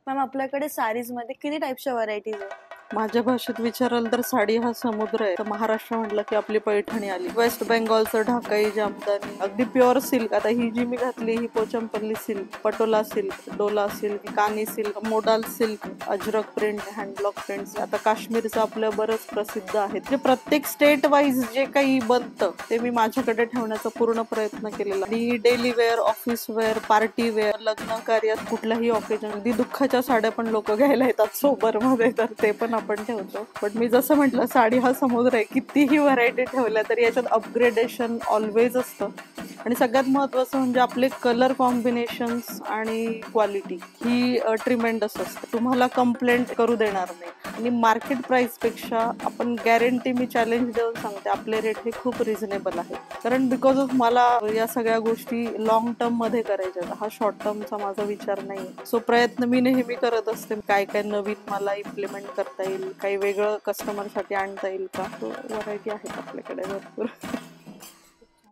Ma'am आपल्याकडे sarees मध्ये किती टाइप्सच्या व्हरायटीज आहेत? माझ्या भाषेत विचाराल तर साडी हा समुद्र आहे. तर महाराष्ट्र म्हटलं की आपली पैठणी आली. वेस्ट बेंगॉलचं ढाकाई जामदानी, अगदी प्युअर सिल्क. आता ही जी मी घातली ही Pochampally silk, Patola silk, Dola silk, Kani silk, modal silk, Ajrakh print, handblock print. आता काश्मीरचं आपलं बरंच प्रसिद्ध आहे. जे प्रत्येक स्टेट वाईज जे काही बनतं ते मी माझ्याकडे ठेवण्याचा पूर्ण प्रयत्न केलेला. आणि daily wear, office wear, party wear, लग्न कार्यात कुठल्याही ऑकेजन, अगदी दुःखाच्या साड्या पण लोक घ्यायला येतात सोबर मध्ये, तर ते पण आपण ठेवतो. पण मी जसं म्हटलं, साडी हा समुद्र आहे. कितीही व्हरायटी ठेवल्या तरी याच्यात अपग्रेडेशन ऑलवेज असतं. आणि सगळ्यात महत्वाचं म्हणजे आपले कलर कॉम्बिनेशन्स आणि क्वालिटी ही ट्रिमेंडस असते. तुम्हाला कंप्लेंट करू देणार नाही. आणि मार्केट प्राइस पेक्षा आपण गॅरंटी, मी चॅलेंज देऊन सांगते, आपले रेट हे खूप रिझनेबल आहेत. कारण बिकॉज ऑफ मला या सगळ्या गोष्टी लॉंग टर्म मध्ये करायच्या, हा शॉर्ट टर्मचा माझा विचार नाही. सो प्रयत्न मी नेहमी करत असते, काय काय नवीन मला इम्प्लिमेंट करता येईल, काही वेगळं कस्टमरसाठी आणता येईल का. तो व्हरायटी आहेत आपल्याकडे भरपूर.